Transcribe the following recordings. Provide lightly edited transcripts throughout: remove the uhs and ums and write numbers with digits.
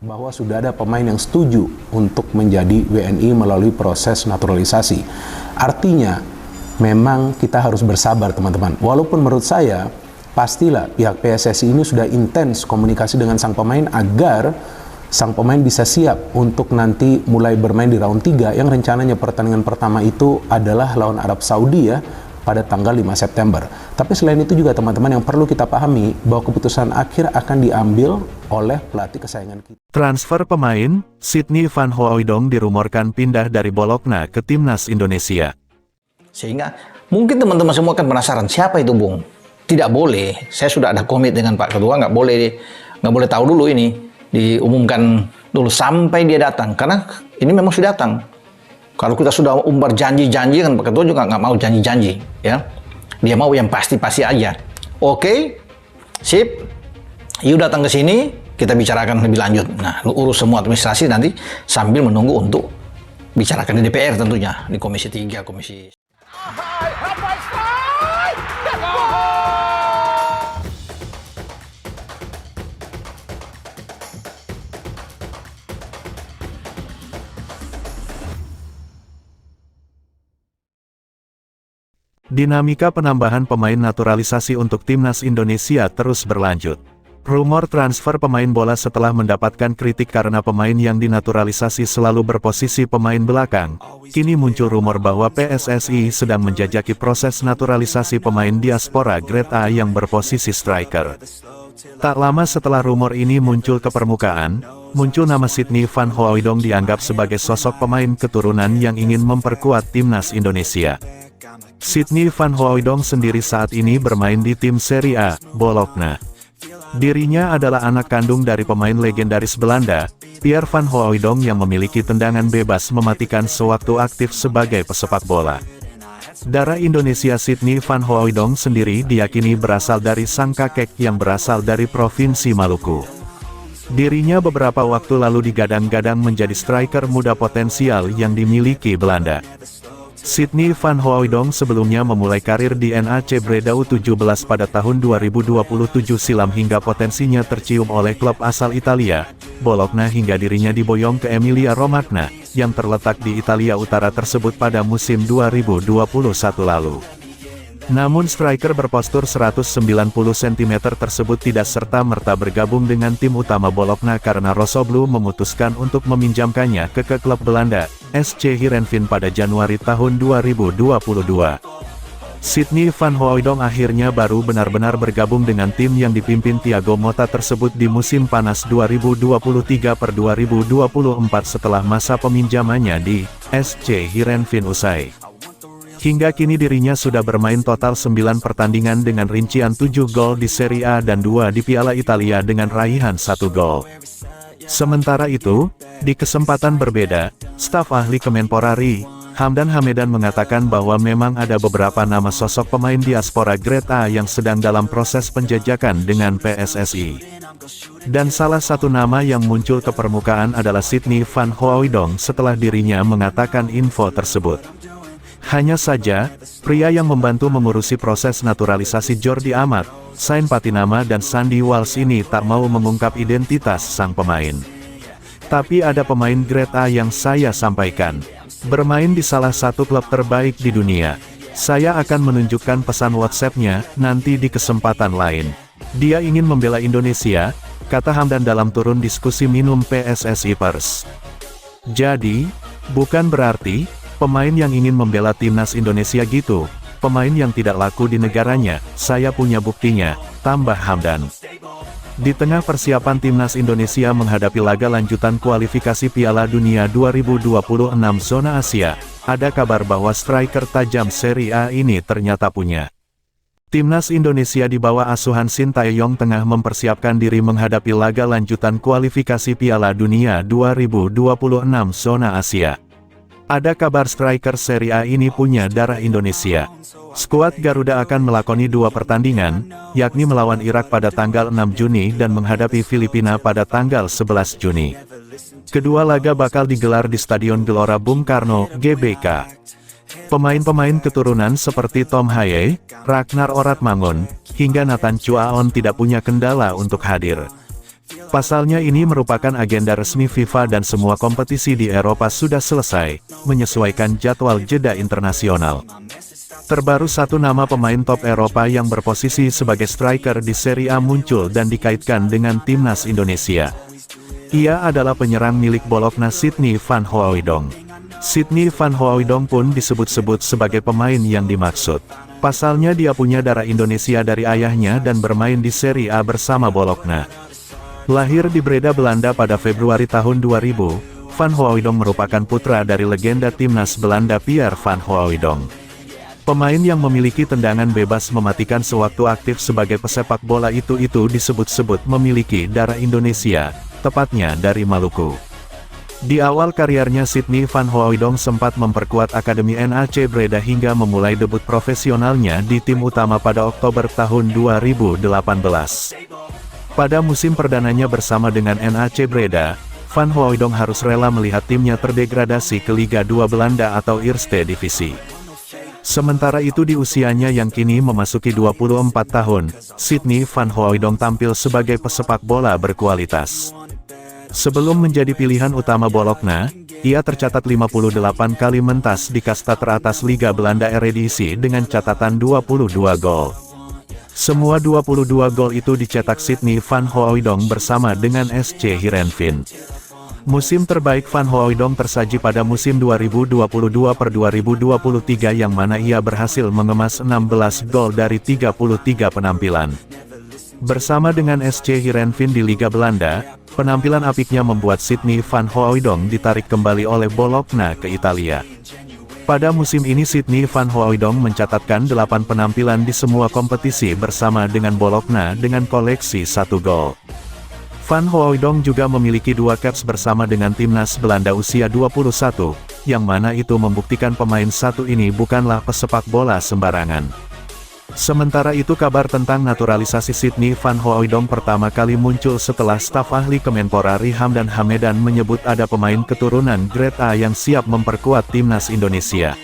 bahwa sudah ada pemain yang setuju untuk menjadi WNI melalui proses naturalisasi. Artinya, memang kita harus bersabar teman-teman. Walaupun menurut saya, pastilah pihak PSSI ini sudah intens komunikasi dengan sang pemain agar sang pemain bisa siap untuk nanti mulai bermain di round 3 yang rencananya pertandingan pertama itu adalah lawan Arab Saudi ya, pada tanggal 5 September. Tapi selain itu juga teman-teman yang perlu kita pahami bahwa keputusan akhir akan diambil oleh pelatih kesayangan kita. Transfer pemain, Sydney Van Hooijdonk dirumorkan pindah dari Bologna ke Timnas Indonesia. Sehingga mungkin teman-teman semua akan penasaran siapa itu Bung. Tidak boleh, saya sudah ada komit dengan Pak Ketua, nggak boleh tahu dulu ini, diumumkan dulu sampai dia datang, karena ini memang sudah datang. Kalau kita sudah umbar janji-janji kan Pak Ketua juga nggak mau janji-janji, ya. Dia mau yang pasti-pasti aja. Oke, sip. You datang ke sini, kita bicarakan lebih lanjut. Nah, lu urus semua administrasi nanti sambil menunggu untuk bicarakan di DPR tentunya, di Komisi 3, Komisi. Dinamika penambahan pemain naturalisasi untuk Timnas Indonesia terus berlanjut. Rumor transfer pemain bola setelah mendapatkan kritik karena pemain yang dinaturalisasi selalu berposisi pemain belakang. Kini muncul rumor bahwa PSSI sedang menjajaki proses naturalisasi pemain diaspora grade A yang berposisi striker. Tak lama setelah rumor ini muncul ke permukaan, muncul nama Sydney Van Hooijdonk dianggap sebagai sosok pemain keturunan yang ingin memperkuat Timnas Indonesia. Sydney Van Hooijdonk sendiri saat ini bermain di tim Serie A, Bologna. Dirinya adalah anak kandung dari pemain legendaris Belanda, Pierre Van Hooijdonk yang memiliki tendangan bebas mematikan sewaktu aktif sebagai pesepak bola. Darah Indonesia Sydney Van Hooijdonk sendiri diyakini berasal dari sang kakek yang berasal dari Provinsi Maluku. Dirinya beberapa waktu lalu digadang-gadang menjadi striker muda potensial yang dimiliki Belanda. Sydney Van Hooijdonk sebelumnya memulai karir di NAC Breda U17 pada tahun 2027 silam hingga potensinya tercium oleh klub asal Italia, Bologna hingga dirinya diboyong ke Emilia Romagna, yang terletak di Italia Utara tersebut pada musim 2021 lalu. Namun striker berpostur 190 cm tersebut tidak serta-merta bergabung dengan tim utama Bologna karena Rossoblu memutuskan untuk meminjamkannya ke klub Belanda, SC Heerenveen pada Januari tahun 2022. Sydney Van Hooijdonk akhirnya baru benar-benar bergabung dengan tim yang dipimpin Thiago Motta tersebut di musim panas 2023-2024 setelah masa peminjamannya di SC Heerenveen usai. Hingga kini dirinya sudah bermain total 9 pertandingan dengan rincian 7 gol di Serie A dan 2 di Piala Italia dengan raihan 1 gol. Sementara itu, di kesempatan berbeda, staf ahli Kemenpora RI, Hamdan Hamedan mengatakan bahwa memang ada beberapa nama sosok pemain diaspora grade A yang sedang dalam proses penjajakan dengan PSSI. Dan salah satu nama yang muncul ke permukaan adalah Sydney Van Hooijdonk setelah dirinya mengatakan info tersebut. Hanya saja, pria yang membantu mengurusi proses naturalisasi Jordi Amat, Sain Patinama dan Sandy Walsh ini tak mau mengungkap identitas sang pemain. Tapi ada pemain grade A yang saya sampaikan. Bermain di salah satu klub terbaik di dunia. Saya akan menunjukkan pesan WhatsApp-nya nanti di kesempatan lain. Dia ingin membela Indonesia, kata Hamdan dalam turun diskusi minum PSSI Pers. Jadi, bukan berarti pemain yang ingin membela timnas Indonesia gitu, pemain yang tidak laku di negaranya, saya punya buktinya, tambah Hamdan. Di tengah persiapan timnas Indonesia menghadapi laga lanjutan kualifikasi Piala Dunia 2026 zona Asia, ada kabar bahwa striker tajam Serie A ini ternyata punya. Timnas Indonesia di bawah asuhan Sintayong tengah mempersiapkan diri menghadapi laga lanjutan kualifikasi Piala Dunia 2026 zona Asia. Ada kabar striker Serie A ini punya darah Indonesia. Skuad Garuda akan melakoni 2 pertandingan, yakni melawan Irak pada tanggal 6 Juni dan menghadapi Filipina pada tanggal 11 Juni. Kedua laga bakal digelar di Stadion Gelora Bung Karno, GBK. Pemain-pemain keturunan seperti Tom Haye, Ragnar Oratmangun, hingga Nathan Chuaon tidak punya kendala untuk hadir. Pasalnya ini merupakan agenda resmi FIFA dan semua kompetisi di Eropa sudah selesai, menyesuaikan jadwal jeda internasional. Terbaru satu nama pemain top Eropa yang berposisi sebagai striker di Serie A muncul dan dikaitkan dengan timnas Indonesia. Ia adalah penyerang milik Bologna Sydney van Hooijdonk. Sydney van Hooijdonk pun disebut-sebut sebagai pemain yang dimaksud. Pasalnya dia punya darah Indonesia dari ayahnya dan bermain di Serie A bersama Bologna. Lahir di Breda, Belanda pada Februari tahun 2000, Van Hooijdonk merupakan putra dari legenda timnas Belanda Pierre van Hooijdonk. Pemain yang memiliki tendangan bebas mematikan sewaktu aktif sebagai pesepak bola itu disebut-sebut memiliki darah Indonesia, tepatnya dari Maluku. Di awal karirnya Sydney van Hooijdonk sempat memperkuat Akademi NAC Breda hingga memulai debut profesionalnya di tim utama pada Oktober tahun 2018. Pada musim perdananya bersama dengan NAC Breda, Van Hooijdonk harus rela melihat timnya terdegradasi ke Liga 2 Belanda atau Eerste Divisi. Sementara itu di usianya yang kini memasuki 24 tahun, Sydney van Hooijdonk tampil sebagai pesepak bola berkualitas. Sebelum menjadi pilihan utama Bologna, ia tercatat 58 kali mentas di kasta teratas Liga Belanda Eredivisie dengan catatan 22 gol. Semua 22 gol itu dicetak Sydney van Hooijdonk bersama dengan SC Heerenveen. Musim terbaik Van Hooijdonk tersaji pada musim 2022-2023 yang mana ia berhasil mengemas 16 gol dari 33 penampilan. Bersama dengan SC Heerenveen di Liga Belanda, penampilan apiknya membuat Sydney van Hooijdonk ditarik kembali oleh Bologna ke Italia. Pada musim ini Sydney van Hooijdonk mencatatkan 8 penampilan di semua kompetisi bersama dengan Bologna dengan koleksi 1 gol. Van Hooijdonk juga memiliki 2 caps bersama dengan timnas Belanda usia 21, yang mana itu membuktikan pemain satu ini bukanlah pesepak bola sembarangan. Sementara itu kabar tentang naturalisasi Sydney van Hooijdonk pertama kali muncul setelah staf ahli Kemenpora Riham dan Hamedan menyebut ada pemain keturunan Grade A yang siap memperkuat timnas Indonesia.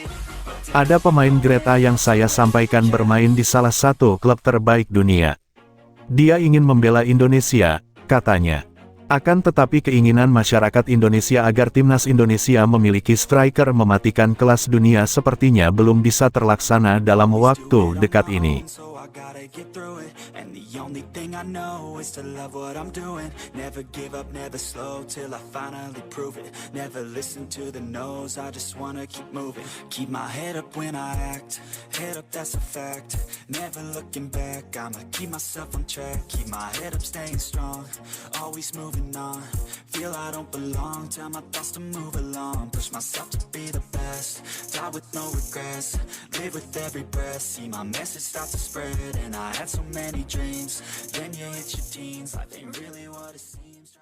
Ada pemain Grade A yang saya sampaikan bermain di salah satu klub terbaik dunia. Dia ingin membela Indonesia, katanya. Akan tetapi keinginan masyarakat Indonesia agar timnas Indonesia memiliki striker mematikan kelas dunia sepertinya belum bisa terlaksana dalam waktu dekat ini. Feel I don't belong, tell my thoughts to move along, push myself to be the best, die with no regrets, live with every breath, see my message start to spread, and I had so many dreams, then you hit your teens, life ain't really what it seems.